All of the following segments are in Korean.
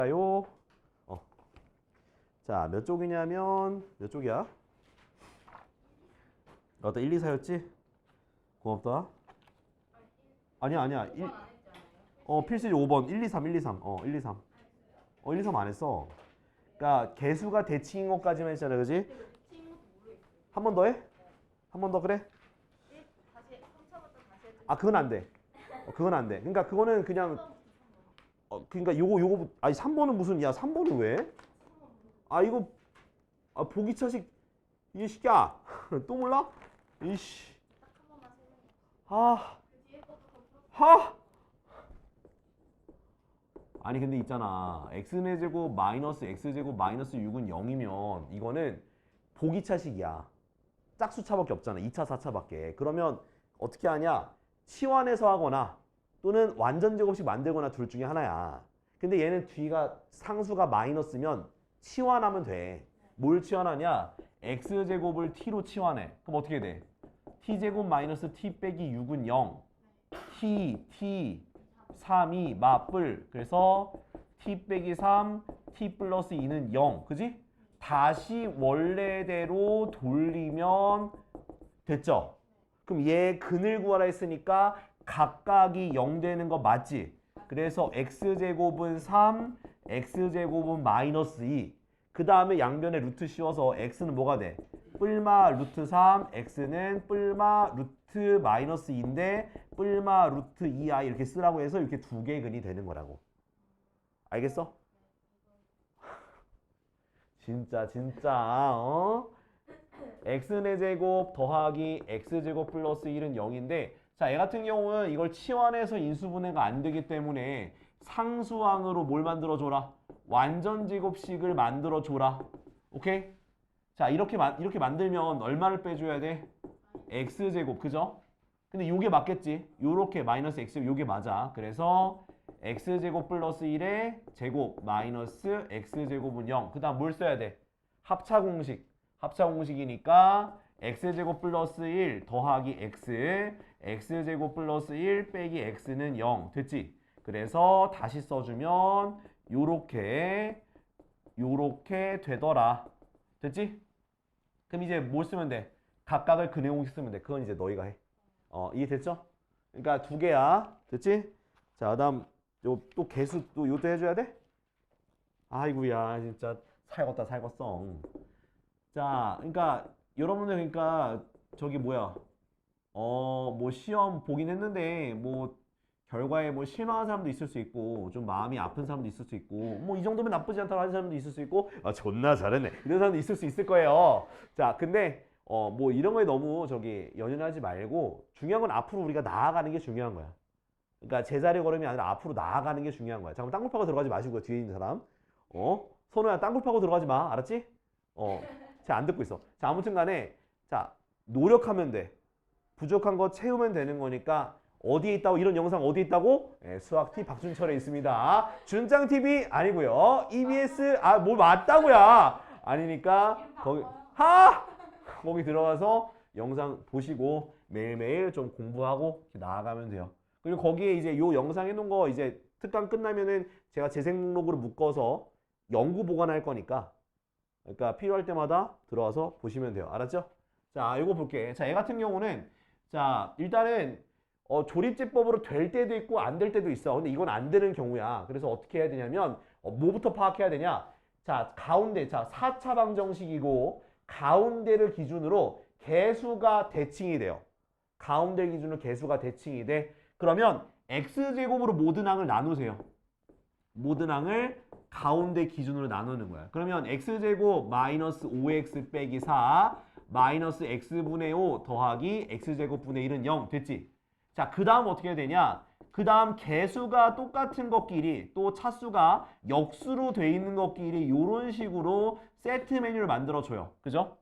요. 자, 몇 쪽이냐면 몇 쪽이야? 나도 1, 2, 4였지? 고맙다. 아니야. 필수지 5번. 1, 2, 3, 1, 2, 3. 1, 2, 3. 1, 2, 3 안 했어. 그러니까 개수가 대칭인 것까지만 했잖아, 그지? 한 번 더 해? 한 번 더 그래? 아, 그건 안 돼. 그건 안 돼. 그러니까 그거는 그냥 그러니까 요거 아니 3번은 무슨 야 3번은 왜? 아 이거 보기 차식 이게 시끼야. 또 몰라? 이씨. 아. 하. 아니 근데 있잖아. x의 제곱 마이너스 x제곱 마이너스 6은 0이면 이거는 보기 차식이야. 짝수차밖에 없잖아. 2차, 4차밖에. 그러면 어떻게 하냐? 치환해서 하거나 또는 완전 제곱식 만들거나 둘 중에 하나야. 근데 얘는 뒤가 상수가 마이너스면 치환하면 돼. 뭘 치환하냐? x제곱을 t로 치환해. 그럼 어떻게 돼? t제곱 마이너스 t 빼기 6은 0. t 3이 맞불. 그래서 t 빼기 3, t 플러스 2는 0. 그지? 다시 원래대로 돌리면 됐죠? 그럼 얘 근을 구하라 했으니까 각각이 0 되는 거 맞지? 그래서 x제곱은 3, x제곱은 마이너스 2. 그 다음에 양변에 루트 씌워서 x는 뭐가 돼? 뿔마 루트 3, x는 뿔마 루트 마이너스 2인데 뿔마 루트 2i 이렇게 쓰라고 해서 이렇게 두 개의 근이 되는 거라고. 알겠어? 진짜 x의 제곱 더하기 x제곱 플러스 1은 0인데 자, 얘 같은 경우는 이걸 치환해서 인수분해가 안 되기 때문에 상수항으로 뭘 만들어줘라? 완전 제곱식을 만들어줘라. 오케이? 자, 이렇게 만들면 얼마를 빼줘야 돼? x제곱, 그죠? 근데 요게 맞겠지? 요렇게 마이너스 x제곱 요게 맞아. 그래서 x제곱 플러스 1의 제곱 마이너스 x제곱은 0. 그 다음 뭘 써야 돼? 합차공식. 합차공식이니까 x제곱 플러스 1 더하기 x x제곱 플러스 1 빼기 x는 0. 됐지? 그래서 다시 써주면 요렇게 되더라. 됐지? 그럼 이제 뭘 쓰면 돼? 각각을 근의 공식 쓰면 돼. 그건 이제 너희가 해. 이해됐죠? 그러니까 두 개야. 됐지? 자, 그다음 또 개수 또 요도 해줘야 돼? 아이고야 진짜 살겄어. 자, 그러니까 여러분들 그러니까 저기 뭐야? 뭐 시험 보긴 했는데 뭐 결과에 뭐 실망한 사람도 있을 수 있고 좀 마음이 아픈 사람도 있을 수 있고 뭐 이 정도면 나쁘지 않다고 하는 사람도 있을 수 있고 존나 잘했네 이런 사람도 있을 수 있을 거예요. 자, 근데 뭐 이런 거에 너무 저기 연연하지 말고 중요한 건 앞으로 우리가 나아가는 게 중요한 거야. 그러니까 제자리 걸음이 아니라 앞으로 나아가는 게 중요한 거야. 잠깐 땅굴 파고 들어가지 마시고요. 뒤에 있는 사람. 선우야 땅굴 파고 들어가지 마. 알았지? 잘 안 듣고 있어. 자, 아무튼 간에 자, 노력하면 돼. 부족한 거 채우면 되는 거니까 어디에 있다고 이런 영상 어디에 있다고? 수학T 박준철에 있습니다. 준짱TV 아니고요. EBS 뭐 맞다고요. 아니니까 거기 들어가서 영상 보시고 매일매일 좀 공부하고 나아가면 돼요. 그리고 거기에 이제 요 영상 해놓은 거 이제 특강 끝나면은 제가 재생 목록으로 묶어서 연구 보관할 거니까 그러니까 필요할 때마다 들어와서 보시면 돼요. 알았죠? 자, 이거 볼게. 자, 얘 같은 경우는 자, 일단은 조립제법으로 될 때도 있고 안 될 때도 있어. 근데 이건 안 되는 경우야. 그래서 어떻게 해야 되냐면 뭐부터 파악해야 되냐? 자, 가운데 자 4차 방정식이고 가운데를 기준으로 개수가 대칭이 돼요. 가운데 기준으로 개수가 대칭이 돼. 그러면 x제곱으로 모든 항을 나누세요. 모든 항을 가운데 기준으로 나누는 거야. 그러면 x제곱 마이너스 5x 빼기 4 마이너스 x분의 5 더하기 x제곱분의 1은 0 됐지? 자, 그 다음 어떻게 해야 되냐? 그 다음 개수가 똑같은 것끼리 또 차수가 역수로 돼 있는 것끼리 이런 식으로 세트 메뉴를 만들어줘요. 그죠?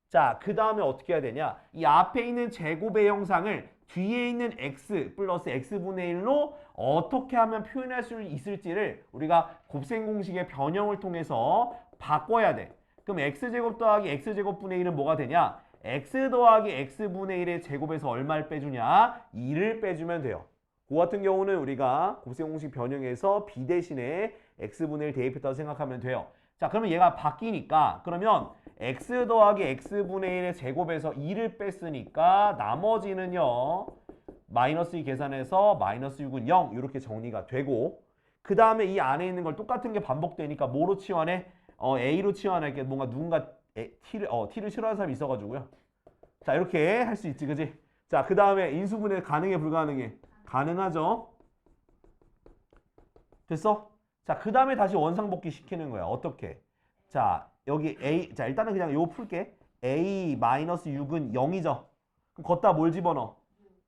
자, 그 다음에 어떻게 해야 되냐? 이 앞에 있는 제곱의 형상을 뒤에 있는 x 플러스 x분의 1로 어떻게 하면 표현할 수 있을지를 우리가 곱셈 공식의 변형을 통해서 바꿔야 돼. 그럼 x제곱 더하기 x제곱분의 1은 뭐가 되냐? x 더하기 x분의 1의 제곱에서 얼마를 빼주냐? 2를 빼주면 돼요. 그 같은 경우는 우리가 곱셈 공식 변형에서 b 대신에 x분의 1 대입했다고 생각하면 돼요. 자, 그러면 얘가 바뀌니까 그러면 x 더하기 x분의 1의 제곱에서 2를 뺐으니까 나머지는요. 마이너스 2 계산해서 마이너스 6은 0 이렇게 정리가 되고 그 다음에 이 안에 있는 걸 똑같은 게 반복되니까 뭐로 치환해? A로 치환할게. 뭔가 누군가 T를 싫어하는 사람이 있어가지고요. 자, 이렇게 할 수 있지, 그지? 자, 그 다음에 인수분해 가능해, 불가능해? 가능하죠? 됐어? 자, 그 다음에 다시 원상복귀 시키는 거야. 어떻게? 자, 여기 A, 자, 일단은 그냥 요거 풀게. A-6은 0이죠? 그럼 걷다 뭘 집어넣어?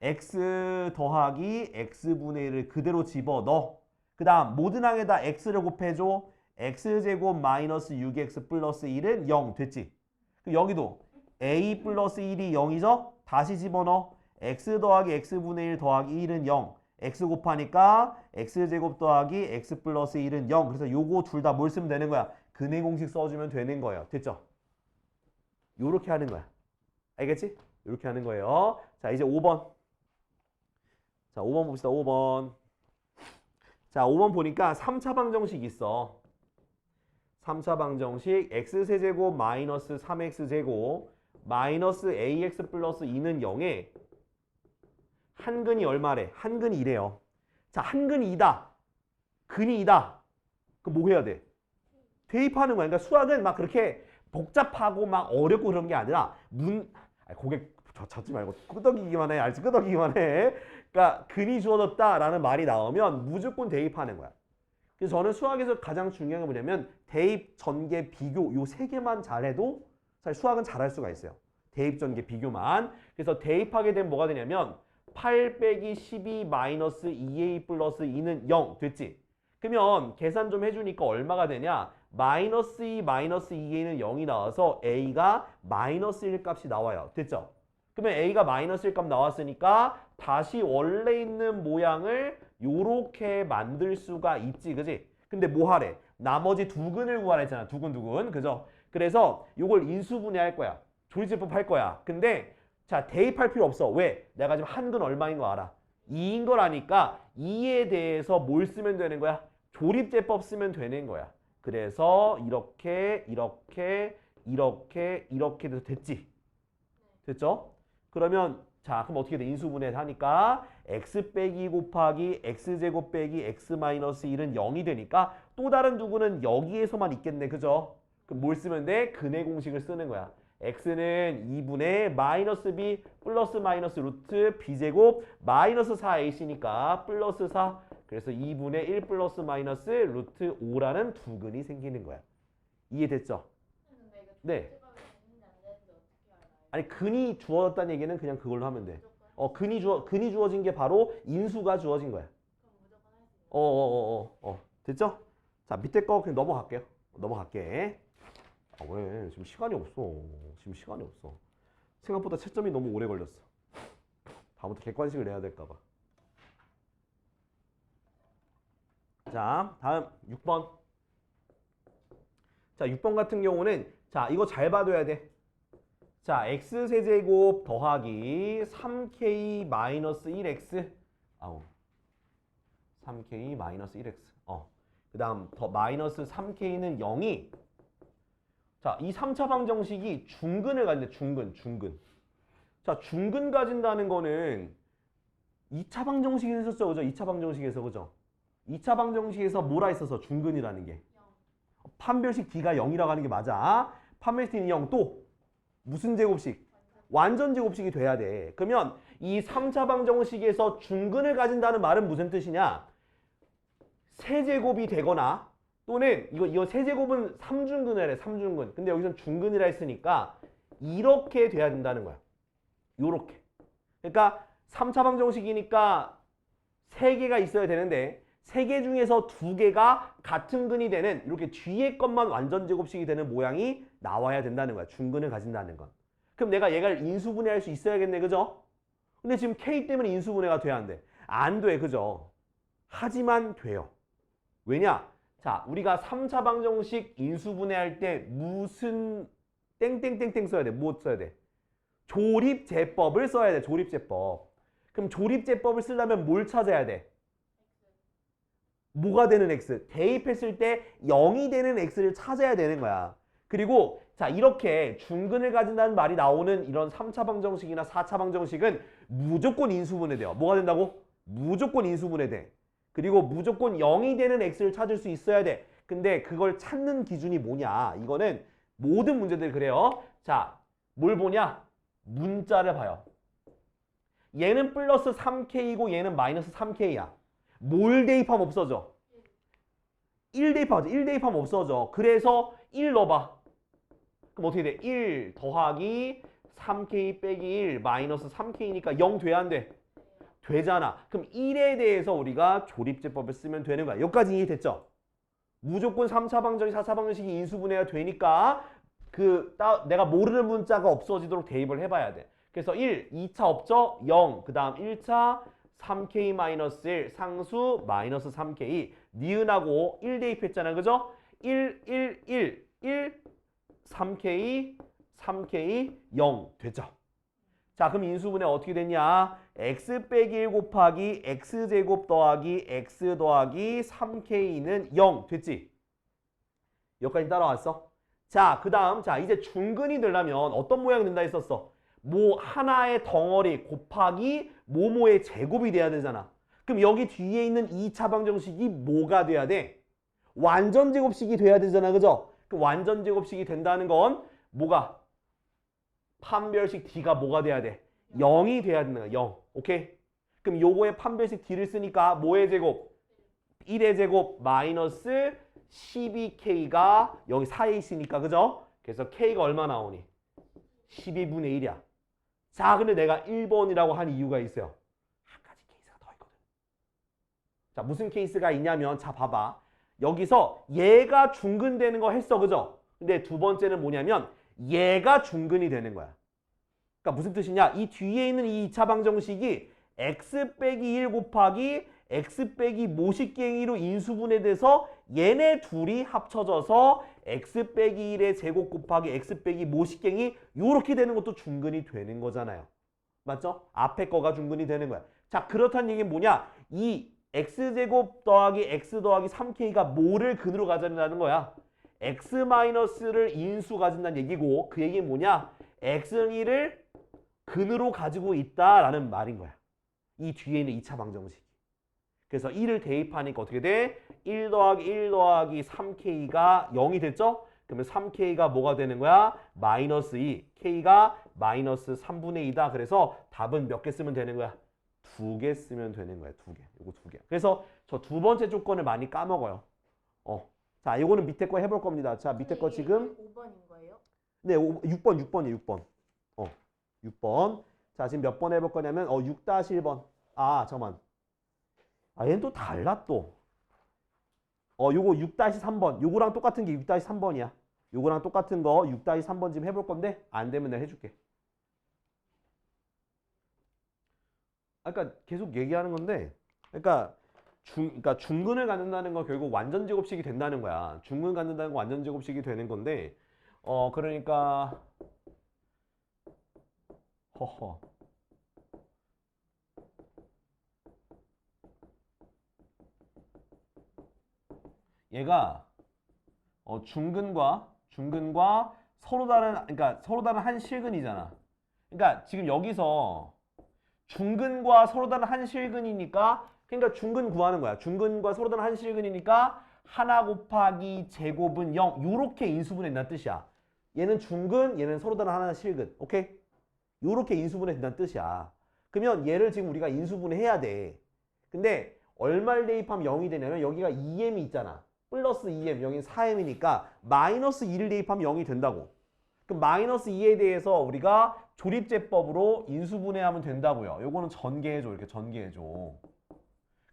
X 더하기 X분의 1을 그대로 집어넣어. 그 다음 모든 항에다 X를 곱해줘. X제곱 마이너스 6X 플러스 1은 0 됐지? 여기도 A 플러스 1이 0이죠? 다시 집어넣어. X 더하기 X분의 1 더하기 1은 0. X 곱하니까 X제곱 더하기 X 플러스 1은 0. 그래서 요거 둘 다 뭘 쓰면 되는 거야? 근해 공식 써주면 되는 거예요. 됐죠? 요렇게 하는 거야. 알겠지? 요렇게 하는 거예요. 자, 이제 5번. 자, 5번 봅시다. 5번. 자, 5번 보니까 3차 방정식 있어. 3차 방정식 x세제곱 마이너스 3x제곱 마이너스 ax 플러스 2는 0에 한근이 얼마래? 한근이 2래요. 자, 한근이 2다. 근이 2다. 그럼 뭐 해야 돼? 대입하는 거야. 그러니까 수학은 막 그렇게 복잡하고 막 어렵고 그런 게 아니라 고개 젓지 말고 끄덕이기만 해. 알지? 끄덕이기만 해. 그러니까 근이 주어졌다라는 말이 나오면 무조건 대입하는 거야. 그래서 저는 수학에서 가장 중요한 게 뭐냐면 대입, 전개, 비교 요 세 개만 잘해도 사실 수학은 잘할 수가 있어요. 대입, 전개, 비교만. 그래서 대입하게 되면 뭐가 되냐면 8 빼기 12 마이너스 2a 플러스 2는 0 됐지? 그러면 계산 좀 해주니까 얼마가 되냐? 마이너스 2 마이너스 2a는 0이 나와서 a가 마이너스 1 값이 나와요. 됐죠? 그러면 a가 마이너스 1 값 나왔으니까 다시 원래 있는 모양을 요렇게 만들 수가 있지, 그지? 근데 뭐 하래? 나머지 두 근을 구하라 했잖아. 두근. 그죠? 그래서 요걸 인수분해할 거야. 조리제법 할 거야. 근데 자, 대입할 필요 없어. 왜? 내가 지금 한 근 얼마인 거 알아. 2인 걸 아니까 2에 대해서 뭘 쓰면 되는 거야? 조립제법 쓰면 되는 거야. 그래서 이렇게 돼서 됐지? 됐죠? 그러면 자, 그럼 어떻게 돼? 인수분해 하니까 x 빼기 곱하기 x제곱 빼기 x 마이너스 1은 0이 되니까 또 다른 두구는 여기에서만 있겠네. 그죠? 그럼 뭘 쓰면 돼? 근해 공식을 쓰는 거야. x는 2분의 마이너스 b 플러스 마이너스 루트 b제곱 마이너스 4ac니까 플러스 4. 그래서 2분의 1 플러스 마이너스 루트 5라는 두근이 생기는 거야. 이해됐죠? 네. 아니, 근이 주어졌다는 얘기는 그냥 그걸로 하면 돼. 근이 주어진 게 바로 인수가 주어진 거야. 됐죠? 자, 밑에 거 그냥 넘어갈게. 아, 왜? 지금 시간이 없어. 생각보다 채점이 너무 오래 걸렸어. 다음부터 객관식을 내야 될까 봐. 자, 다음 6번. 자, 6번 같은 경우는 자, 이거 잘 봐둬야 돼. 자, x세제곱 더하기 3k 마이너스 1x 3k 마이너스 1x 그 다음 더 마이너스 3k는 0이 자, 이 3차 방정식이 중근을 가진대. 중근. 자, 중근 가진다는 거는 2차 방정식에서 했었죠. 그죠? 2차 방정식에서. 그죠? 2차 방정식에서 뭐라 했어서 중근이라는 게 판별식 d가 0이라고 하는 게 맞아. 판별식 d는 0 또 무슨 제곱식? 완전 제곱식이 돼야 돼. 그러면 이 3차 방정식에서 중근을 가진다는 말은 무슨 뜻이냐? 세제곱이 되거나 또는 이거 세제곱은 3중근을 해. 3중근. 근데 여기서는 중근이라 했으니까 이렇게 돼야 된다는 거야. 요렇게. 그러니까 3차 방정식이니까 3개가 있어야 되는데 3개 중에서 2개가 같은 근이 되는 이렇게 뒤에 것만 완전 제곱식이 되는 모양이 나와야 된다는 거야. 중근을 가진다는 건. 그럼 내가 얘를 인수분해할 수 있어야겠네. 그죠? 근데 지금 K 때문에 인수분해가 돼야 안 돼? 안 돼. 그죠? 하지만 돼요. 왜냐? 자, 우리가 3차 방정식 인수분해할 때 무슨 땡땡땡땡 써야 돼? 뭐 써야 돼? 조립제법을 써야 돼. 조립제법. 그럼 조립제법을 쓰려면 뭘 찾아야 돼? 뭐가 되는 x? 대입했을 때 0이 되는 x를 찾아야 되는 거야. 그리고 자 이렇게 중근을 가진다는 말이 나오는 이런 3차 방정식이나 4차 방정식은 무조건 인수분해돼요. 뭐가 된다고? 무조건 인수분해돼. 그리고 무조건 0이 되는 x를 찾을 수 있어야 돼. 근데 그걸 찾는 기준이 뭐냐? 이거는 모든 문제들이 그래요. 자, 뭘 보냐? 문자를 봐요. 얘는 플러스 3k이고 얘는 마이너스 3k야. 뭘 대입하면 없어져? 1 대입하면 1 대입하면 없어져. 그래서 1 넣어봐. 그럼 어떻게 돼? 1 더하기 3k 빼기 1 마이너스 3k니까 0 돼야 안 돼? 되잖아. 그럼 1에 대해서 우리가 조립제법을 쓰면 되는 거야. 여기까지 이해됐죠? 무조건 3차 방정식, 4차 방정식이 인수분해가 되니까 내가 모르는 문자가 없어지도록 대입을 해봐야 돼. 그래서 1, 2차 없죠? 0, 그 다음 1차 3k-1 상수 마이너스 3k 니은하고 1 대입했잖아. 그죠? 1, 1, 1, 1, 3k, 3k, 0 됐죠? 자, 그럼 인수분해 어떻게 됐냐? x 빼기 1 곱하기 x제곱 더하기 x 더하기 3k는 0 됐지? 여기까지 따라왔어? 자, 그 다음 자 이제 중근이 되려면 어떤 모양이 된다 했었어? 뭐 하나의 덩어리 곱하기 뭐뭐의 제곱이 돼야 되잖아. 그럼 여기 뒤에 있는 2차 방정식이 뭐가 돼야 돼? 완전 제곱식이 돼야 되잖아. 그죠? 그 완전 제곱식이 된다는 건 뭐가? 판별식 d가 뭐가 돼야 돼? 0이 돼야 되는 거야. 0. 오케이? 그럼 요거의 판별식 d를 쓰니까 뭐의 제곱? 1의 제곱 마이너스 12k가 여기 4에 있으니까 그죠? 그래서 k가 얼마 나오니? 12분의 1이야. 자, 근데 내가 1번이라고 한 이유가 있어요. 한 가지 케이스가 더 있거든. 자, 무슨 케이스가 있냐면 자, 봐봐. 여기서 얘가 중근되는 거 했어. 그죠? 근데 두 번째는 뭐냐면 얘가 중근이 되는 거야. 그러니까 무슨 뜻이냐? 이 뒤에 있는 이 2차 방정식이 x 빼기 1 곱하기 x 빼기 모식갱이로 인수분해돼서 얘네 둘이 합쳐져서 x 빼기 1의 제곱 곱하기 x 빼기 모식갱이 요렇게 되는 것도 중근이 되는 거잖아요. 맞죠? 앞에 거가 중근이 되는 거야. 자, 그렇다는 얘기는 뭐냐? 이 x제곱 더하기 x 더하기 3k가 뭐를 근으로 가져다는 거야? x-를 인수 가진다는 얘기고 그 얘기는 뭐냐? x는 1을 근으로 가지고 있다라는 말인 거야. 이 뒤에 있는 2차 방정식. 그래서 1을 대입하니까 어떻게 돼? 1 더하기 1 더하기 3k가 0이 됐죠? 그러면 3k가 뭐가 되는 거야? 마이너스 2. k가 마이너스 3분의 2다. 그래서 답은 몇 개 쓰면 되는 거야? 2개 쓰면 되는 거야. 2개. 이거 2개. 그래서 저 두 번째 조건을 많이 까먹어요. 자, 이거는 밑에 거 해볼 겁니다. 자, 밑에 거 지금 5번인 거예요? 네, 6번이에요. 6번. 6번. 자, 지금 몇 번 해볼 거냐면 6-1번. 아, 잠깐만. 아, 얘는 또 달라 또. 요거 6-3번. 요거랑 똑같은 게 6-3번이야. 요거랑 똑같은 거 6-3번 지금 해볼 건데 안 되면 내가 해줄게. 그러니까 계속 얘기하는 건데, 그러니까 중근을 갖는다는 건 결국 완전 제곱식이 된다는 거야. 중근 갖는다는 건 완전 제곱식이 되는 건데, 그러니까 허허. 얘가 중근과 서로 다른 그러니까 서로 다른 한 실근이잖아. 그러니까 지금 여기서 중근과 서로 다른 한 실근이니까 그러니까 중근 구하는 거야. 중근과 서로 다른 한 실근이니까 하나 곱하기 제곱은 0 요렇게 인수분해 된다는 뜻이야. 얘는 중근, 얘는 서로 다른 하나 실근. 오케이? 요렇게 인수분해 된다는 뜻이야. 그러면 얘를 지금 우리가 인수분해 해야 돼. 근데 얼마를 대입하면 0이 되냐면 여기가 2m이 있잖아. 플러스 2m, 여기는 4m이니까 마이너스 2를 대입하면 0이 된다고. 그럼 마이너스 2에 대해서 우리가 조립제법으로 인수분해하면 된다고요. 요거는 전개해줘. 이렇게 전개해줘.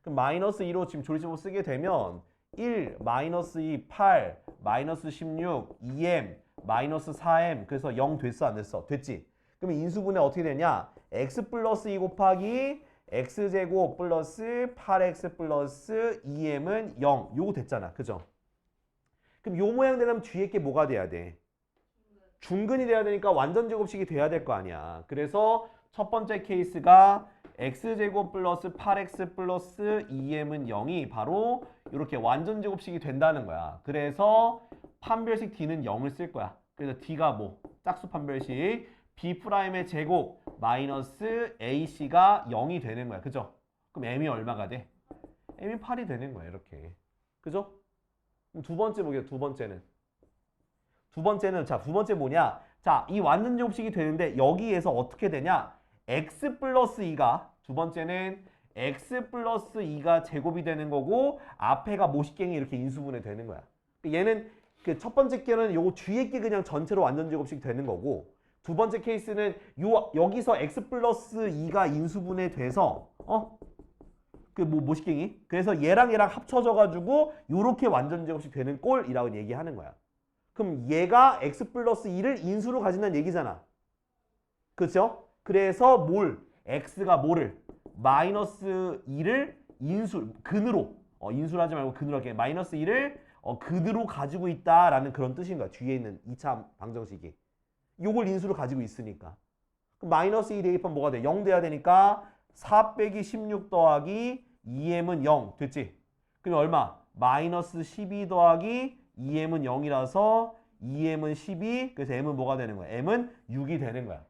그럼 마이너스 2로 지금 조립제법 쓰게 되면 1, 마이너스 2, 8, 마이너스 16, 2m, 마이너스 4m 그래서 0 됐어 안 됐어? 됐지? 그러면 인수분해 어떻게 되냐? x 플러스 2 곱하기 x제곱 플러스 8x 플러스 2m은 0. 요거 됐잖아. 그죠? 그럼 요 모양 되려면 뒤에 게 뭐가 돼야 돼? 중근이 돼야 되니까 완전 제곱식이 돼야 될 거 아니야. 그래서 첫 번째 케이스가 x제곱 플러스 8x 플러스 2m은 0이 바로 이렇게 완전 제곱식이 된다는 거야. 그래서 판별식 d는 0을 쓸 거야. 그래서 d가 뭐? 짝수 판별식 b'의 제곱 마이너스 ac가 0이 되는 거야. 그죠? 그럼 m이 얼마가 돼? m이 8이 되는 거야. 이렇게. 그죠? 그럼 두 번째 보게요. 두 번째는. 자, 두 번째 뭐냐? 자, 이 완전 제곱식이 되는데 여기에서 어떻게 되냐? x 플러스 2가 두 번째는 x 플러스 2가 제곱이 되는 거고 앞에가 모식갱이 이렇게 인수분해 되는 거야. 얘는 그 첫 번째 게는 요거 뒤에 게 그냥 전체로 완전 제곱식 되는 거고 두 번째 케이스는 여기서 x 플러스 2가 인수분해 돼서 그 모식갱이 그래서 얘랑 합쳐져 가지고 요렇게 완전 제곱식 되는 꼴이라고 얘기하는 거야. 그럼 얘가 x 플러스 2를 인수로 가진다는 얘기잖아. 그렇죠? 그래서 x가 뭐를? 마이너스 2를 근으로 인수를 하지 말고 근으로 할게. 마이너스 2를 근으로 가지고 있다라는 그런 뜻인 거야. 뒤에 있는 2차 방정식이. 요걸 인수로 가지고 있으니까. 그럼 마이너스 2 대입하면 뭐가 돼? 0 돼야 되니까 4 빼기 16 더하기 2m은 0 됐지? 그럼 얼마? 마이너스 12 더하기 2m은 0이라서 2m은 12 그래서 m은 뭐가 되는 거야? m은 6이 되는 거야.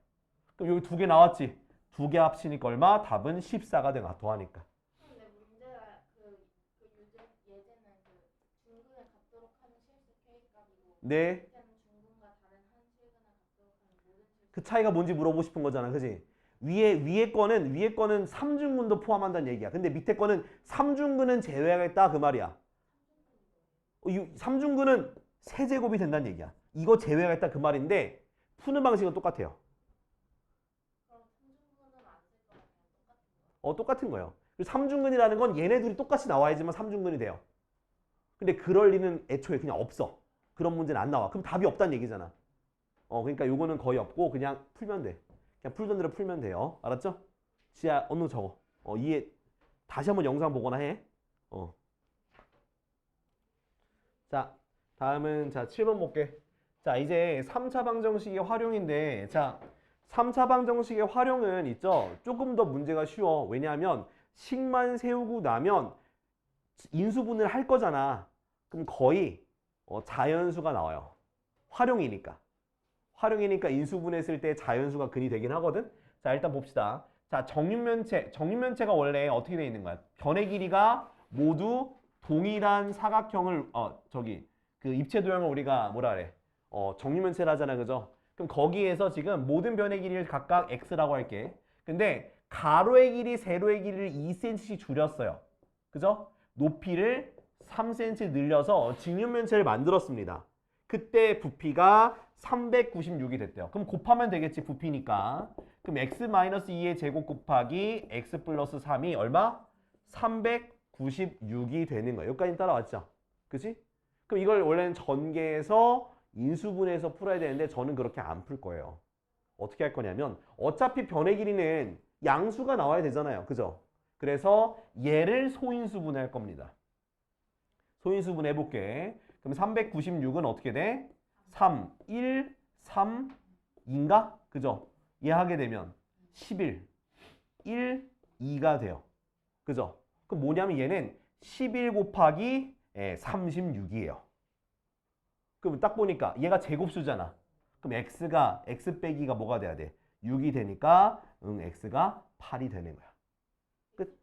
그럼 여기 두 개 나왔지? 두 개 합치니까 얼마? 답은 14가 되나 더하니까. 근데 문제가 예제는 중근에 갖도록 하는 실수 K 값이고 네. 중근과 다른 한 실근에 갖도록 하는 모든 실수 그 차이가 뭔지 물어보고 싶은 거잖아. 그지? 위에 거는 3중근도 포함한다는 얘기야. 근데 밑에 거는 3중근은 제외하겠다 그 말이야. 3중근은 세제곱이 된다는 얘기야. 이거 제외하겠다 그 말인데 푸는 방식은 똑같아요. 그럼 3중근은 안 쓸 거랑 그냥 똑같은 거예요. 3중근이라는 건 얘네들이 똑같이 나와야지만 3중근이 돼요. 근데 그럴 리는 애초에 그냥 없어. 그런 문제는 안 나와. 그럼 답이 없다는 얘기잖아. 그러니까 요거는 거의 없고 그냥 풀면 돼. 그냥 풀던 대로 풀면 돼요. 알았죠? 지야 어느 적어. 이해 다시 한번 영상 보거나 해. 자, 다음은 자 7번 볼게. 자, 이제 3차 방정식의 활용인데 자, 3차 방정식의 활용은 있죠. 조금 더 문제가 쉬워. 왜냐하면 식만 세우고 나면 인수분해를 할 거잖아. 그럼 거의 자연수가 나와요. 활용이니까. 인수분해했을 때 자연수가 근이 되긴 하거든. 자, 일단 봅시다. 자, 정육면체가 원래 어떻게 되어 있는 거야? 변의 길이가 모두 동일한 사각형을 그 입체 도형을 우리가 뭐라 그래? 정육면체라 하잖아. 그죠? 그럼 거기에서 지금 모든 변의 길이를 각각 x라고 할게. 근데 가로의 길이 세로의 길이를 2cm씩 줄였어요. 그죠? 높이를 3cm 늘려서 직육면체를 만들었습니다. 그때 부피가 396이 됐대요. 그럼 곱하면 되겠지, 부피니까. 그럼 x-2의 제곱 곱하기 x 플러스 3이 얼마? 396이 되는 거예요. 여기까지 따라왔죠? 그치? 그럼 이걸 원래는 전개해서 인수분해해서 풀어야 되는데 저는 그렇게 안 풀 거예요. 어떻게 할 거냐면 어차피 변의 길이는 양수가 나와야 되잖아요. 그죠? 그래서 얘를 소인수분해할 겁니다. 소인수분해 해볼게. 그럼 396은 어떻게 돼? 3, 1, 3, 2인가? 그죠? 얘 하게 되면 11, 1, 2가 돼요. 그죠? 그럼 뭐냐면 얘는 11 곱하기 36이에요. 그럼 딱 보니까 얘가 제곱수잖아. 그럼 x 빼기가 뭐가 돼야 돼? 6이 되니까 x가 8이 되는 거야. 끝.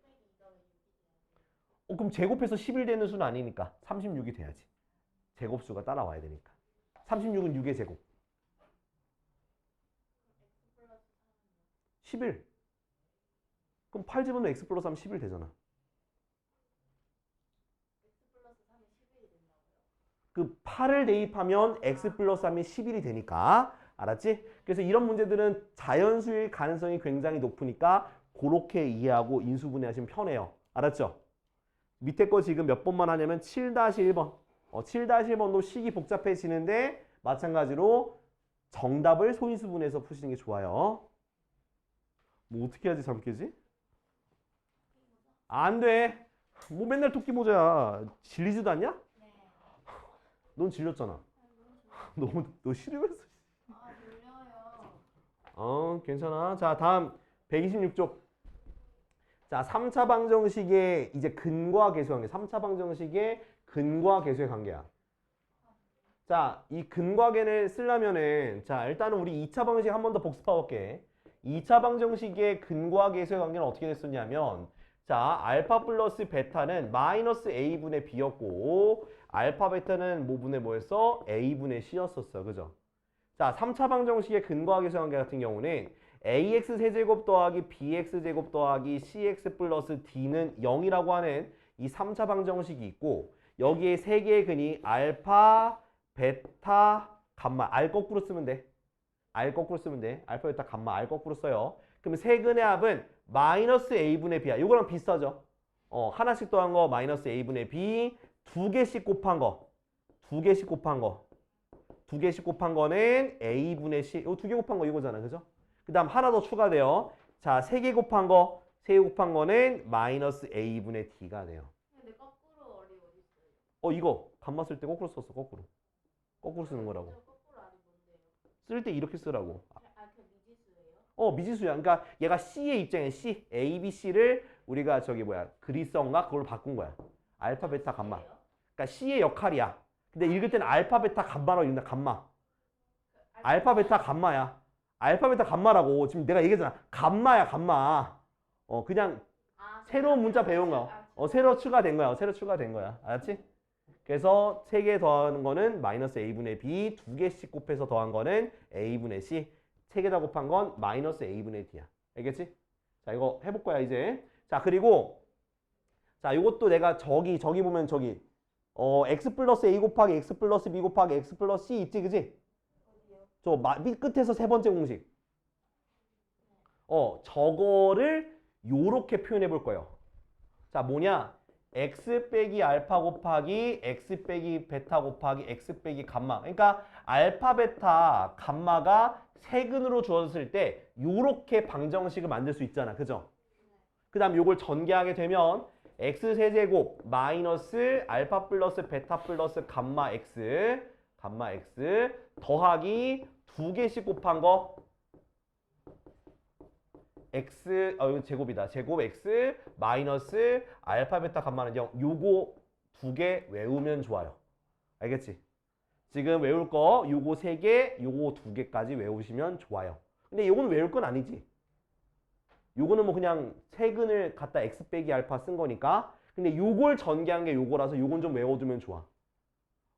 그럼 제곱해서 11 되는 수는 아니니까 36이 돼야지. 제곱수가 따라와야 되니까. 36은 6의 제곱. 11. 그럼 8 집어넣으면 x 플러스 3 11 되잖아. 그 8을 대입하면 x 플러스 3이 11이 되니까. 알았지? 그래서 이런 문제들은 자연수일 가능성이 굉장히 높으니까 그렇게 이해하고 인수분해하시면 편해요. 알았죠? 밑에 거 지금 몇 번만 하냐면 7-1번. 7-1번도 식이 복잡해지는데 마찬가지로 정답을 소인수분해서 푸시는 게 좋아요. 뭐 어떻게 해야지 잠깨지? 안 돼. 뭐 맨날 토끼 모자야. 질리지도 않냐? 네. 넌 질렸잖아. 너 싫으면서. 아, 놀려요. 괜찮아. 자, 다음 126쪽. 자, 3차 방정식의 이제 근과 계수의 관계. 3차 방정식의 근과 계수의 관계야. 자, 이 근과 계를 쓰려면은 자, 일단은 우리 2차 방정식 한 번 더 복습하고 올게. 2차 방정식의 근과 계수의 관계는 어떻게 됐었냐면 자, 알파 플러스 베타는 마이너스 a분의 b였고 알파 베타는 뭐분의 뭐였어? a분의 c였었어. 그죠? 자, 3차 방정식의 근과 계수의 관계 같은 경우는 ax 세제곱 더하기 bx 제곱 더하기 cx 플러스 d는 0이라고 하는 이 3차 방정식이 있고 여기에 세 개의 근이 알파, 베타, 감마. R 거꾸로 쓰면 돼. R 거꾸로 쓰면 돼. 알파, 베타, 감마. R 거꾸로 써요. 그럼 세 근의 합은 마이너스 a분의 b야. 이거랑 비슷하죠? 하나씩 더한 거 마이너스 a분의 b, 두 개씩 곱한 거. 두 개씩 곱한 거. 두 개씩 곱한 거는 a분의 c. 이거 두 개 곱한 거 이거잖아. 그죠? 그 다음 하나 더 추가돼요. 자, 세 개 곱한 거. 세 개 곱한 거는 마이너스 a분의 d가 돼요. 근데 거꾸로 어리 어디 있어요? 이거 감마 쓸 때 거꾸로 썼어. 거꾸로. 거꾸로 쓰는 거라고. 저 거꾸로 아니 뭔데요? 쓸 때 이렇게 쓰라고. 그 미지수예요? 미지수야. 그러니까 얘가 C의 입장에 C, A, B, C를 우리가 저기 뭐야 그리스어인가 그걸 바꾼 거야. 알파, 베타, 감마. C예요? 그러니까 C의 역할이야. 근데 읽을 때는 알파, 베타, 감마라고 읽는다. 감마. 알파, 베타, 감마야. 알파, 베타, 감마라고. 지금 내가 얘기했잖아. 감마야, 감마. 그냥 새로운 문자 배운 거. 새로 추가된 거야. 새로 추가된 거야. 알았지? 그래서 3개 더한 거는 마이너스 a분의 b, 2개씩 곱해서 더한 거는 a분의 c, 3개 다 곱한 건 마이너스 a분의 d야. 알겠지? 자, 이거 해볼 거야, 이제. 자, 그리고 자, 이것도 내가 저기 보면 저기 x 플러스 a 곱하기 x 플러스 b 곱하기 x 플러스 c 있지, 그지? 저 밑 끝에서 세 번째 공식. 저거를 요렇게 표현해 볼 거예요. 자, 뭐냐? x 빼기 알파 곱하기 x 빼기 베타 곱하기 x 빼기 감마. 그러니까 알파, 베타, 감마가 세근으로 주어졌을 때 요렇게 방정식을 만들 수 있잖아. 그죠? 그 다음 요걸 전개하게 되면 x 세제곱 마이너스 알파 플러스 베타 플러스 감마 x 더하기 두 개씩 곱한 거 x 이거 제곱이다. 제곱 x 마이너스 알파 베타 감마는 0. 요거 두 개 외우면 좋아요. 알겠지? 지금 외울 거 요거 세 개, 요거 두 개까지 외우시면 좋아요. 근데 요거는 외울 건 아니지. 요거는 뭐 그냥 세근을 갖다 x 빼기 알파 쓴 거니까. 근데 요걸 전개한 게 요거라서 요건 좀 외워두면 좋아.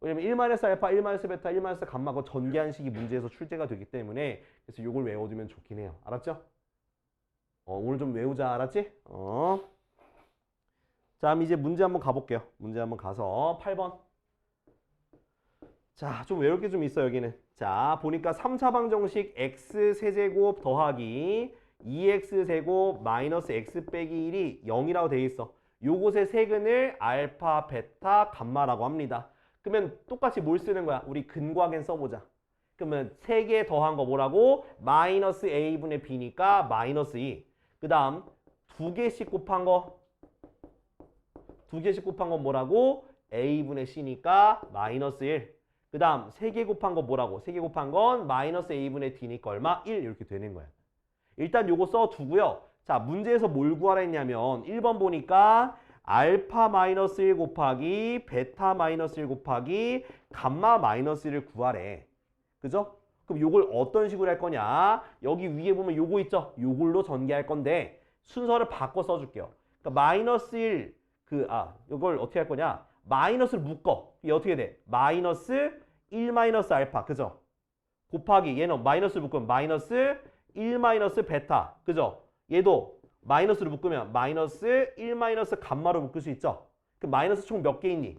왜냐면 1-알파, 1-베타, 1- 감마 그 전개한 식이 문제에서 출제가 되기 때문에 그래서 요걸 외워두면 좋긴 해요. 알았죠? 오늘 좀 외우자. 알았지? 자, 그럼 이제 문제 한번 가볼게요. 문제 한번 가서 8번. 자, 좀 외울 게 좀 있어 여기는. 자, 보니까 3차 방정식 x 세제곱 더하기 2x 제곱 마이너스 x 빼기 1이 0이라고 되어 있어. 요것의 세근을 알파, 베타, 감마라고 합니다. 그러면 똑같이 뭘 쓰는 거야? 우리 근과 근 써보자. 그러면 3개 더한 거 뭐라고? 마이너스 a분의 b니까 마이너스 2. 그 다음 2개씩 곱한 거 2개씩 곱한 건 뭐라고? a분의 c니까 마이너스 1. 그 다음 3개 곱한 거 뭐라고? 3개 곱한 건 마이너스 a분의 d니까 얼마? 1 이렇게 되는 거야. 일단 요거 써두고요. 자, 문제에서 뭘 구하라 했냐면 1번 보니까 알파 마이너스 1 곱하기 베타 마이너스 1 곱하기 감마 마이너스 1을 구하래. 그죠? 그럼 요걸 어떤 식으로 할 거냐? 여기 위에 보면 요거 있죠? 요걸로 전개할 건데 순서를 바꿔 써줄게요. 그러니까 마이너스 1 요걸 어떻게 할 거냐? 마이너스를 묶어. 이게 어떻게 돼? 마이너스 1 마이너스 알파. 그죠? 곱하기 얘는 마이너스를 묶으면 마이너스 1 마이너스 베타. 그죠? 얘도 마이너스를 묶으면 마이너스 1 마이너스 감마로 묶을 수 있죠? 그럼 마이너스 총 몇 개 있니?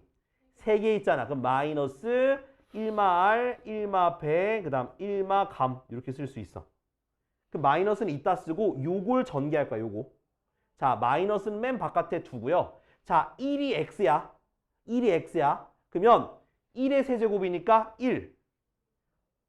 3개 있잖아. 그럼 마이너스 1마 알, 1마 배, 그 다음 1마 감 이렇게 쓸 수 있어. 그 마이너스는 이따 쓰고 요걸 전개할 거야. 요거. 자, 마이너스는 맨 바깥에 두고요. 자, 1이 x야. 1이 x야. 그러면 1의 세제곱이니까 1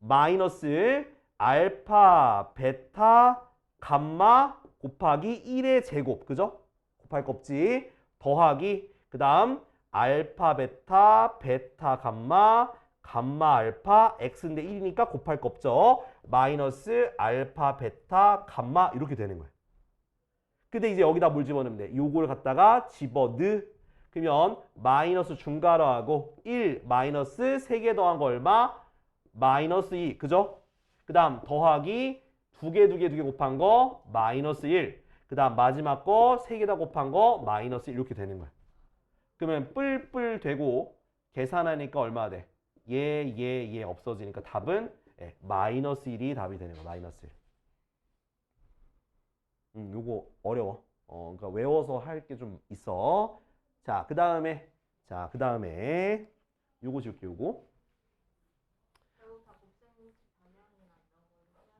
마이너스 알파, 베타, 감마 곱하기 1의 제곱. 그죠? 곱할 거 없지. 더하기 그 다음 알파, 베타, 베타, 감마, 감마, 알파, x인데 1이니까 곱할 거 없죠. 마이너스 알파, 베타, 감마 이렇게 되는 거예요. 근데 이제 여기다 뭘 집어넣으면 돼? 요걸 갖다가 집어넣. 그러면 마이너스 중괄호하고 1 마이너스 3개 더한 거 얼마? 마이너스 2. 그죠? 그 다음 더하기 2개 곱한 거 마이너스 1. 그 다음 마지막 거 3개 다 곱한 거 마이너스 1 이렇게 되는 거야. 그러면 뿔뿔 되고 계산하니까 얼마 돼? 얘 없어지니까 답은 마이너스 1이 답이 되는 거야. 마이너스 1. 요거 어려워. 그러니까 외워서 할 게 좀 있어. 자, 그 다음에 요거 줄게 요거. 결국 다 곱셈 방향이나 이런 걸로 해야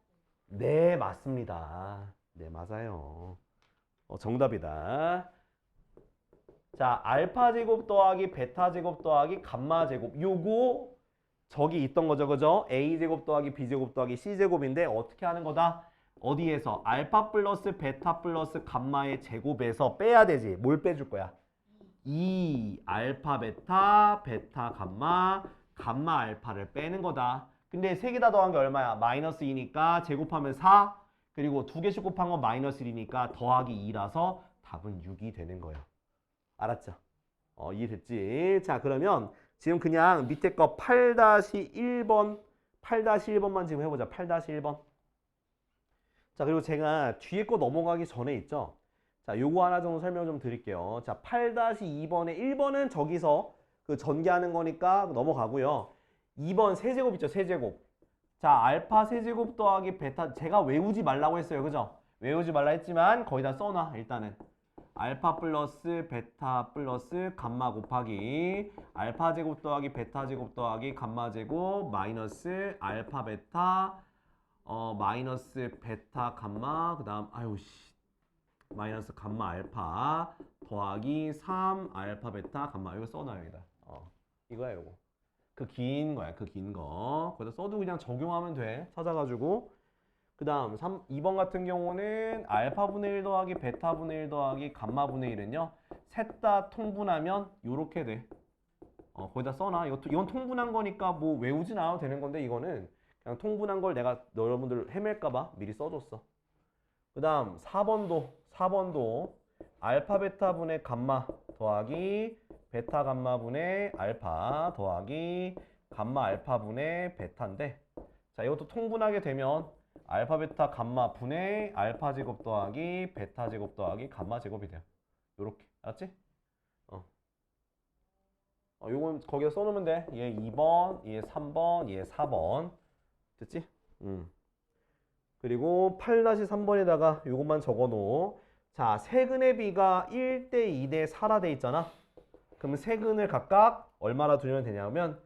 되는 네, 맞습니다. 네, 맞아요. 정답이다. 자, 알파 제곱 더하기 베타 제곱 더하기 감마 제곱. 요거 저기 있던 거죠. 그죠? A 제곱 더하기 B 제곱 더하기 C 제곱인데 어떻게 하는 거다? 어디에서? 알파 플러스 베타 플러스 감마의 제곱에서 빼야 되지. 뭘 빼줄 거야? 2 알파 베타 베타 감마 감마 알파를 빼는 거다. 근데 세 개 다 더한 게 얼마야? 마이너스 2니까 제곱하면 4. 그리고 두 개씩 곱한 건 마이너스 1이니까 더하기 2라서 답은 6이 되는 거예요. 알았죠? 이해됐지? 자, 그러면 지금 그냥 밑에 거 8-1번 8-1번만 지금 해보자. 8-1번. 자, 그리고 제가 뒤에 거 넘어가기 전에 있죠? 자, 요거 하나 정도 설명 좀 드릴게요. 자, 8-2번에 1번은 저기서 그 전개하는 거니까 넘어가고요. 2번 세제곱 있죠? 세제곱. 자, 알파 세제곱 더하기 베타 제가 외우지 말라고 했어요. 그죠? 외우지 말라 했지만 거기다 써놔. 일단은 알파 플러스 베타 플러스 감마 곱하기 알파 제곱 더하기 베타 제곱 더하기 감마 제곱 마이너스 알파 베타 마이너스 베타 감마 그다음 마이너스 감마 알파 더하기 3 알파 베타 감마 이거 써놔요. 여기다. 이거야 이거. 그 긴 거야. 그 긴 거. 거기다 써도 그냥 적용하면 돼. 찾아가지고. 그 다음 2번 같은 경우는 알파분의 1 더하기 베타분의 1 더하기 감마분의 1은요. 셋 다 통분하면 요렇게 돼. 거기다 써놔. 이건 통분한 거니까 뭐 외우진 않아도 되는 건데 이거는 그냥 통분한 걸 내가 여러분들 헤맬까봐 미리 써줬어. 그 다음 4번도 알파 베타분의 감마 더하기 베타 감마분의 알파 더하기 감마 알파분의 베타인데 자 이것도 통분하게 되면 알파 베타 감마 분의 알파 제곱 더하기 베타 제곱 더하기 감마 제곱이 돼요. 요렇게 알았지? 요건 거기에 써놓으면 돼. 얘 2번, 얘 3번, 얘 4번 됐지? 그리고 8-3번에다가 요것만 적어놓어. 자, 세근의 비가 1대 2대 4라 돼 있잖아. 그럼 세근을 각각 얼마나 두면 되냐면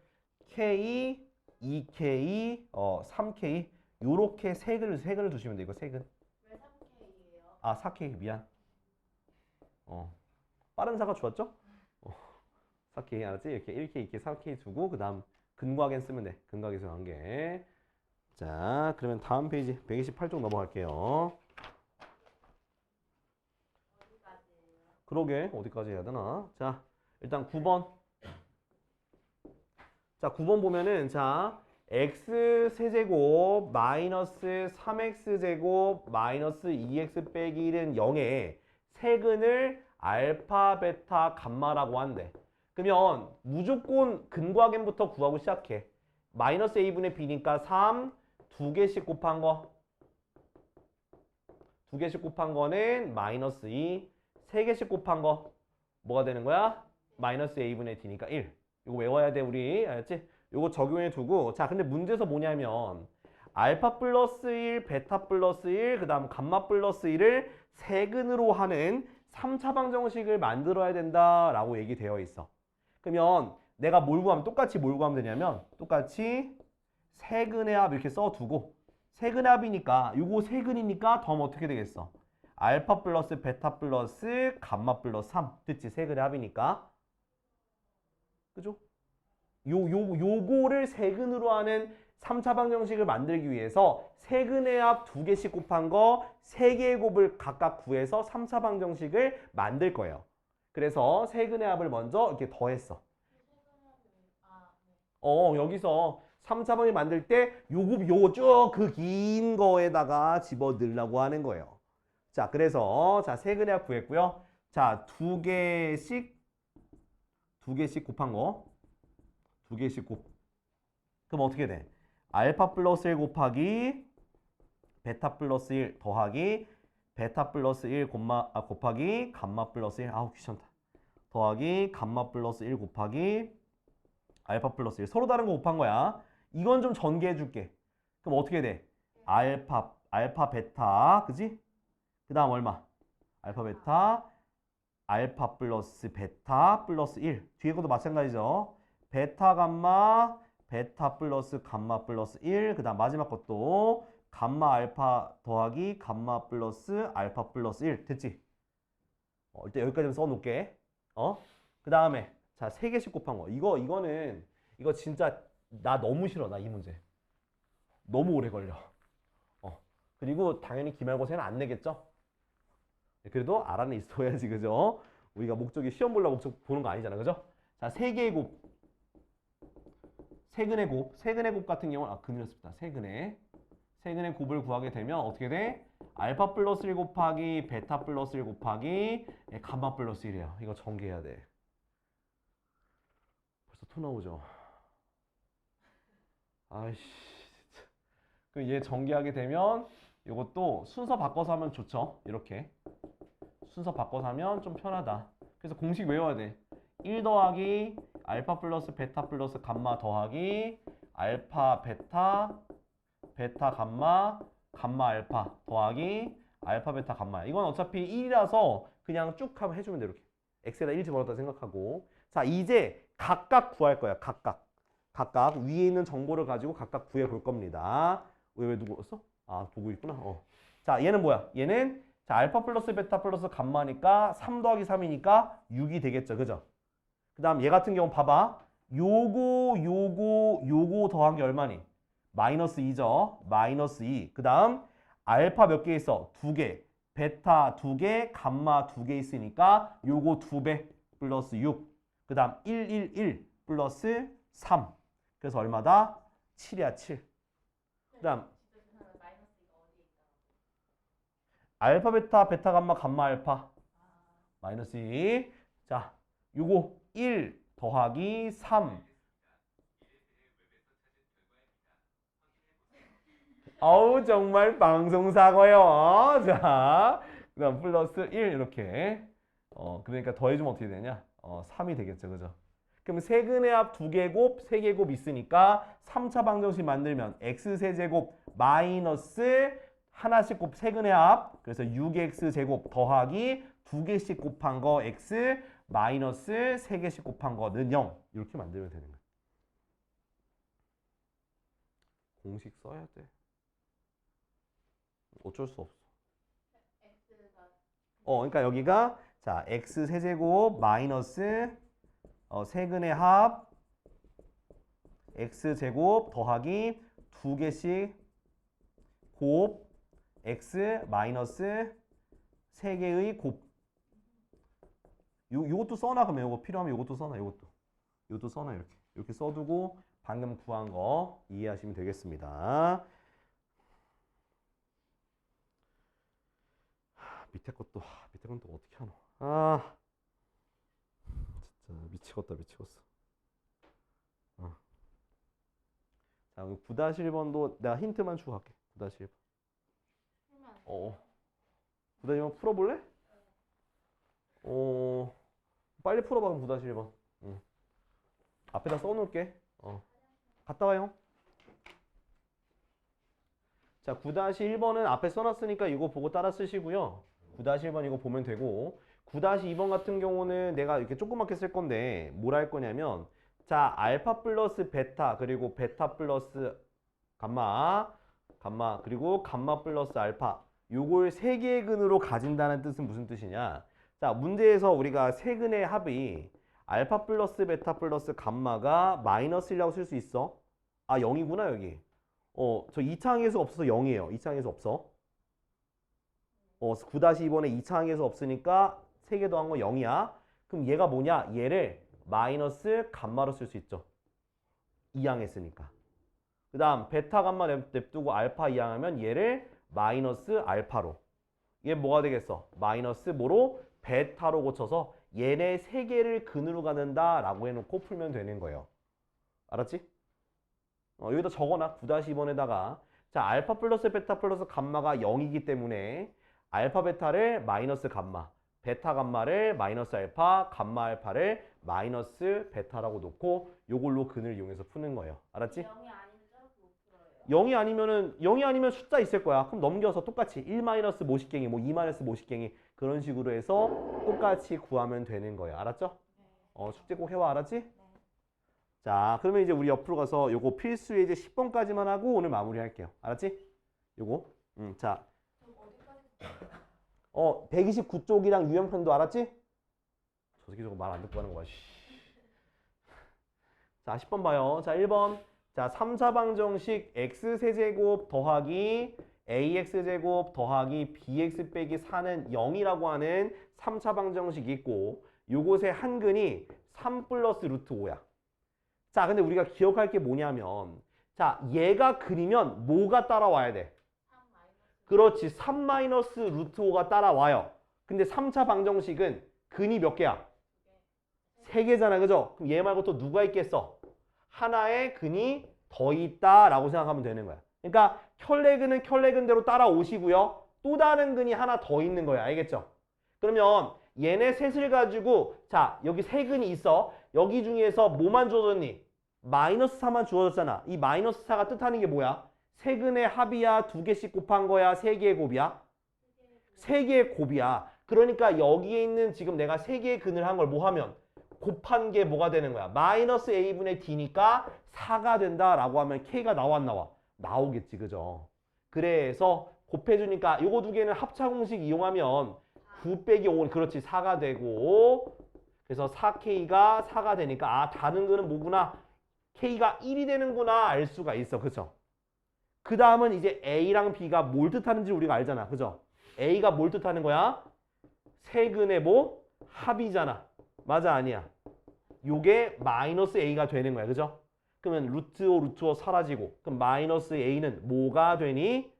K, 2K, 3K 요렇게 색을 두시면 돼. 이거 색은. 왜 3K예요? 4K 미안. 빠른 사가 좋았죠? 4K 알았지? 이렇게 1K, 2K, 3K 두고 그 다음 근과하겐 쓰면 돼. 근과계수 관계. 자, 그러면 다음 페이지 128쪽 넘어갈게요. 어디까지예요? 그러게 어디까지 해야 되나? 자, 일단 9번. 자, 9번 보면은 자 x 세제곱 마이너스 3x 제곱 마이너스 2x 빼기 1은 0에 세근을 알파 베타 감마라고 한대. 그러면 무조건 근과겐부터 구하고 시작해. 마이너스 a분의 b니까 3 두 개씩 곱한 거. 두 개씩 곱한 거는 마이너스 2. 세 개씩 곱한 거 뭐가 되는 거야? 마이너스 a분의 d니까 1. 이거 외워야 돼 우리. 알았지? 요거 적용해 두고 자 근데 문제에서 뭐냐면 알파 플러스 1, 베타 플러스 1, 그 다음 감마 플러스 1을 세근으로 하는 3차 방정식을 만들어야 된다라고 얘기되어 있어. 그러면 내가 뭘 구하면 똑같이 뭘 구하면 되냐면 똑같이 세근의 합 이렇게 써두고 세근의 합이니까 요거 세근이니까 더하면 어떻게 되겠어? 알파 플러스 베타 플러스 감마 플러스 3 됐지? 세근의 합이니까 그죠? 요거를 세근으로 하는 3차 방정식을 만들기 위해서 세근의 합 두 개씩 곱한 거 세 개의 곱을 각각 구해서 3차 방정식을 만들 거예요. 그래서 세근의 합을 먼저 이렇게 더했어. 여기서 3차 방정식 만들 때 요거 쭉 그 긴 거에다가 집어넣으려고 하는 거예요. 자, 그래서 자, 세근의 합 구했고요. 자, 두 개씩 곱한 거. 두 개씩 그럼 어떻게 돼? 알파 플러스 1 곱하기 베타 플러스 1 더하기 베타 플러스 1 곱하기 감마 플러스 1. 아우 귀찮다. 더하기 감마 플러스 1 곱하기 알파 플러스 1. 서로 다른 거 곱한 거야. 이건 좀 전개해 줄게. 그럼 어떻게 돼? 알파 베타. 그지? 그 다음 얼마? 알파 베타 알파 플러스 베타 플러스 1. 뒤에 것도 마찬가지죠. 베타 감마 베타 플러스 감마 플러스 1. 그 다음 마지막 것도 감마 알파 더하기 감마 플러스 알파 플러스 1. 됐지? 일단 여기까지 써놓을게. 그 다음에 자, 3개씩 곱한 거. 이거 진짜 나 너무 싫어. 나 이 문제. 너무 오래 걸려. 그리고 당연히 기말고사는 안 내겠죠? 그래도 알아는 있어야지, 그죠? 우리가 목적이 시험 보려고 보는 거 아니잖아, 그죠? 자, 3개의 곱. 세근의 곱 같은 경우는 큰일 났습니다. 세근의 곱을 구하게 되면 어떻게 돼? 알파 플러스 1 곱하기 베타 플러스 1 곱하기 감마 플러스 1이에요. 이거 전개해야 돼. 벌써 토 나오죠? 아이씨. 그럼 얘 전개하게 되면 이것도 순서 바꿔서 하면 좋죠. 이렇게. 순서 바꿔서 하면 좀 편하다. 그래서 공식 외워야 돼. 1 더하기 알파 플러스 베타 플러스 감마 더하기 알파 베타 베타 감마 감마 알파 더하기 알파 베타 감마. 이건 어차피 1이라서 그냥 쭉 하면 해주면 돼. 이렇게 x에다 1 집어넣었다 생각하고. 자, 이제 각각 구할 거야. 각각 위에 있는 정보를 가지고 각각 구해 볼 겁니다. 왜 누구 썼어? 아, 보고 있구나. 자, 얘는 뭐야? 얘는 자, 알파 플러스 베타 플러스 감마니까 3 더하기 3이니까 6이 되겠죠. 그죠? 그 다음 얘 같은 경우 봐봐. 요거 더한 게 얼마니? 마이너스 2죠. 마이너스 2. 그 다음 알파 몇 개 있어? 2개. 베타 2개, 감마 2개 있으니까 요거 2배 플러스 6. 그 다음 1 플러스 3. 그래서 얼마다? 7이야, 7. 그 다음 알파 베타 감마 감마 알파 마이너스 2. 자, 요거 1 더하기 3. 어우 정말 방송사고요. 자, 그 다음 플러스 1 이렇게. 그러니까 더해주면 어떻게 되냐? 3이 되겠죠. 그죠? 그럼 세근의 합 2개곱, 3개곱 있으니까 3차 방정식 만들면 x세제곱 마이너스 하나씩 곱 세근의 합. 그래서 6x제곱 더하기 2개씩 곱한 거 x 마이너스 3개씩 곱한 거는 0. 이렇게 만들면 되는 거야. 공식 써야 돼. 어쩔 수 없어. 그러니까 여기가 자, x 세제곱 마이너스 세근의 합 x제곱 더하기 2개씩 곱 x 마이너스 3개의 곱. 요것도 써놔. 그러면 요거 필요하면 요것도 써놔. 요것도 써놔. 이렇게 써두고 방금 구한 거 이해하시면 되겠습니다. 밑에 건 또 어떻게 하노? 진짜 미치겠다. 자, 9-1번도 내가 힌트만 주고 갈게. 9-1번. 9-1번 풀어볼래? 빨리 풀어봐. 그럼 9-1번. 앞에다 써놓을게. 갔다 와요. 자, 9-1번은 앞에 써놨으니까 이거 보고 따라 쓰시고요. 9-1번 이거 보면 되고, 9-2번 같은 경우는 내가 이렇게 조그맣게 쓸 건데 뭘 할 거냐면, 자, 알파 플러스 베타 그리고 베타 플러스 감마 그리고 감마 플러스 알파, 요걸 세 개의 근으로 가진다는 뜻은 무슨 뜻이냐? 자, 문제에서 우리가 세근의 합이 알파 플러스 베타 플러스 감마가 마이너스 1이라고 쓸 수 있어. 0이구나 여기. 저 2차 항에서 없어서 0이에요. 2차 항에서 없어. 9-2번에 2차 항에서 없으니까 3개 더한 거 0이야. 그럼 얘가 뭐냐? 얘를 마이너스 감마로 쓸 수 있죠. 2항 했으니까. 그 다음 베타 감마 냅두고 알파 2항 하면 얘를 마이너스 알파로. 얘 뭐가 되겠어? 마이너스 뭐로? 베타로 고쳐서 얘네 세 개를 근으로 갖는다 라고 해놓고 풀면 되는 거예요. 알았지? 여기다 적어놔. 9-2번에다가 자 알파 플러스 베타 플러스 감마가 0이기 때문에 알파 베타를 마이너스 감마, 베타 감마를 마이너스 알파, 감마 알파를 마이너스 베타라고 놓고 요걸로 근을 이용해서 푸는 거예요. 알았지? 0이 아니면 저렇게 못 풀어요. 0이 아니면 숫자 있을 거야. 그럼 넘겨서 똑같이 1 마이너스 모식갱이, 뭐 2 마이너스 모식갱이 그런 식으로 해서 똑같이 구하면 되는 거예요. 알았죠? 숙제 꼭 해와. 알았지? 자, 그러면 이제 우리 옆으로 가서 요거 필수 예제 10번까지만 하고 오늘 마무리할게요. 알았지? 요거. 자, 그럼 어디까지? 129쪽이랑 유형편도 알았지? 저 새끼 저거 말 안 듣고 하는 거 봐. 자, 10번 봐요. 자, 1번. 자, 3차방정식 x세제곱 더하기 ax제곱 더하기 bx 빼기 4는 0이라고 하는 3차방정식이 있고 요것의 한근이 3 플러스 루트 5야. 자, 근데 우리가 기억할 게 뭐냐면 자, 얘가 근이면 뭐가 따라와야 돼? 3 마이너스 그렇지. 3 마이너스 루트 5가 따라와요. 근데 3차 방정식은 근이 몇 개야? 3개잖아. 그죠? 그럼 얘 말고 또 누가 있겠어? 하나의 근이 더 있다라고 생각하면 되는 거야. 그러니까 켤레근은 켤레근대로 따라오시고요. 또 다른 근이 하나 더 있는 거야. 알겠죠? 그러면 얘네 셋을 가지고 자, 여기 세 근이 있어. 여기 중에서 뭐만 주어졌니? 마이너스 4만 주어졌잖아. 이 마이너스 4가 뜻하는 게 뭐야? 세 근의 합이야? 두 개씩 곱한 거야? 세 개의 곱이야? 세 개의 곱이야. 그러니까 여기에 있는 지금 내가 세 개의 근을 한 걸 뭐 하면? 곱한 게 뭐가 되는 거야? 마이너스 a분의 d니까 4가 된다라고 하면 k가 나와 안 나와? 나오겠지. 그죠? 그래서 곱해주니까 요거 두 개는 합차 공식 이용하면 9 빼기 5는 그렇지 4가 되고 그래서 4k가 4가 되니까 아 다른 거는 뭐구나 k가 1이 되는구나 알 수가 있어. 그죠? 그 다음은 이제 a랑 b가 뭘 뜻하는지 우리가 알잖아. 그죠? a가 뭘 뜻하는 거야? 세근의 뭐? 합이잖아. 맞아 아니야? 요게 마이너스 a가 되는 거야. 그죠? 그러면 루트 5 루트 5 사라지고 그럼 마이너스 a는 뭐가 되니?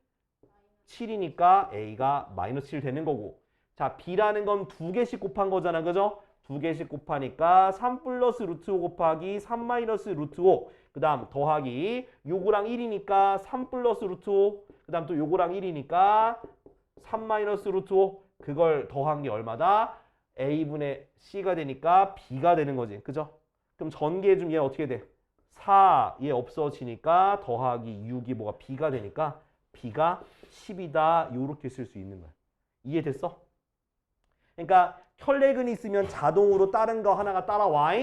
7이니까 a가 마이너스 7 되는 거고 자 b라는 건 두 개씩 곱한 거잖아. 그죠? 두 개씩 곱하니까 3 플러스 루트 5 곱하기 3 마이너스 루트 5 그 다음 더하기 요거랑 1이니까 3 플러스 루트 5 그 다음 또 요거랑 1이니까 3 마이너스 루트 5 그걸 더한 게 얼마다? a분의 c가 되니까 b가 되는 거지. 그죠? 그럼 전개해 주면 얘 어떻게 돼? 4 얘 없어지니까 더하기 6이 뭐가 b가 되니까 b가 10이다. 요렇게 쓸 수 있는 거야. 이해됐어? 그러니까 켤레근이 있으면 자동으로 다른 거 하나가 따라와.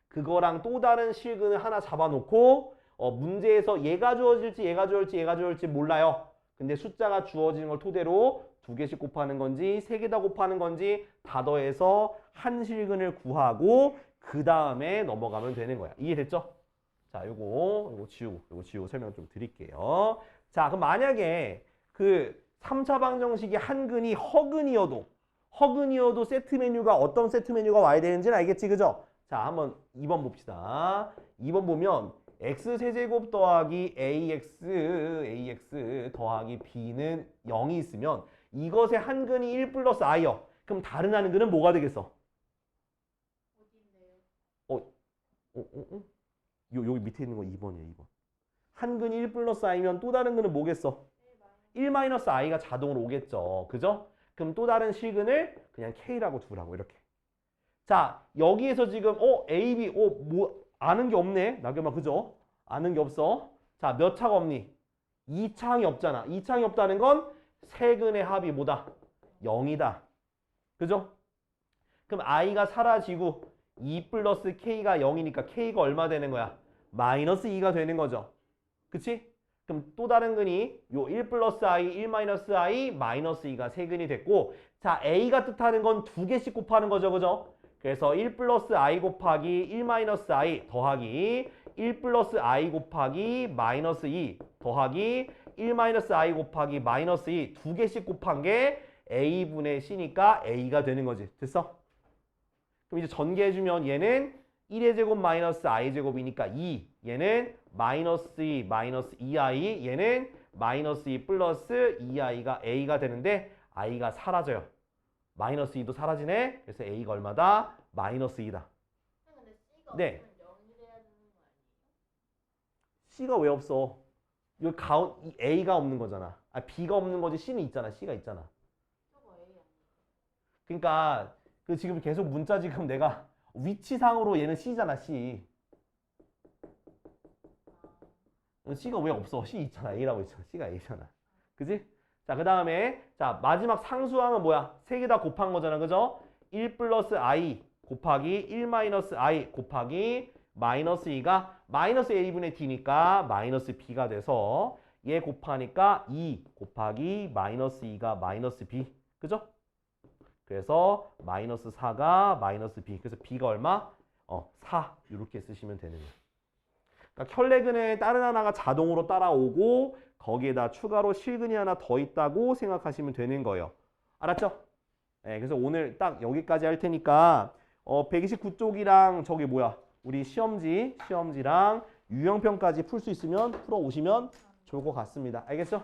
그거랑 또 다른 실근을 하나 잡아놓고 문제에서 얘가 주어질지 얘가 주어질지 얘가 주어질지 몰라요. 근데 숫자가 주어지는 걸 토대로 두 개씩 곱하는 건지 세 개 다 곱하는 건지 다 더해서 한 실근을 구하고 그 다음에 넘어가면 되는 거야. 이해됐죠? 자, 요거 지우고 설명 좀 드릴게요. 자, 그럼 만약에 그 3차 방정식이 한 근이 허근이어도 세트 메뉴가 어떤 세트 메뉴가 와야 되는지는 알겠지? 그죠? 자, 한번 2번 봅시다. 2번 보면 x세제곱 더하기 ax 더하기 b는 0이 있으면 이것의 한 근이 1 플러스 i요. 그럼 다른 한 근은 뭐가 되겠어? 어딘데요? 여기 밑에 있는 거 2번이야, 2번. 한 근이 1 플러스 i면 또 다른 근은 뭐겠어? 1 마이너스 i가 자동으로 오겠죠. 그죠? 그럼 또 다른 실근을 그냥 k라고 두라고 이렇게. 자, 여기에서 지금 a, b, 뭐 아는 게 없네. 나경아 그죠? 아는 게 없어. 자, 몇 차가 없니? 2차항이 없잖아. 2차항이 없다는 건 세근의 합이 뭐다? 0이다. 그죠? 그럼 i가 사라지고 2 플러스 k가 0이니까 k가 얼마 되는 거야? 마이너스 2가 되는 거죠. 그치? 그럼 또 다른 근이 요 1 플러스 i, 1 마이너스 i, 마이너스 2가 세 근이 됐고 자, a가 뜻하는 건 두 개씩 곱하는 거죠. 그죠? 그래서 1 플러스 i 곱하기 1 마이너스 i 더하기 1 플러스 i 곱하기 마이너스 2 더하기 1 마이너스 i 곱하기 마이너스 2 두 개씩 곱한 게 a분의 c니까 a가 되는 거지. 됐어? 그럼 이제 전개해주면 얘는 1의 제곱 마이너스 i 제곱이니까 2 얘는 마이너스 2 마이너스 2i 얘는 마이너스 2 플러스 2i가 a가 되는데 i가 사라져요. 마이너스 2도 사라지네. 그래서 a가 얼마다? 마이너스 2다. 근데 C가 네. 없으면 0이 돼야 되는 거 아니에요? C가 왜 없어? 이 A가 없는 거잖아. 아, B가 없는 거지. C는 있잖아. C가 있잖아. 저거 A 아니에요? 그러니까 그 지금 계속 문자 지금 내가 위치상으로 얘는 C잖아. C. C가 왜 없어? C 있잖아. A라고 있잖아. C가 A잖아. 그지? 자, 그 다음에 자 마지막 상수항은 뭐야? 세 개 다 곱한 거잖아. 그죠? 1 플러스 I 곱하기 1 마이너스 I 곱하기 마이너스 2가 마이너스 A분의 D니까 마이너스 B가 돼서 얘 곱하니까 2 곱하기 마이너스 2가 마이너스 B. 그죠? 그래서 마이너스 4가 마이너스 B. 그래서 B가 얼마? 4. 이렇게 쓰시면 되는 거예요. 그러니까 혈내근에 다른 하나가 자동으로 따라오고 거기에다 추가로 실근이 하나 더 있다고 생각하시면 되는 거예요. 알았죠? 네, 그래서 오늘 딱 여기까지 할 테니까 129쪽이랑 저기 뭐야? 우리 시험지랑 유형편까지 풀 수 있으면 풀어 오시면 좋을 것 같습니다. 알겠죠?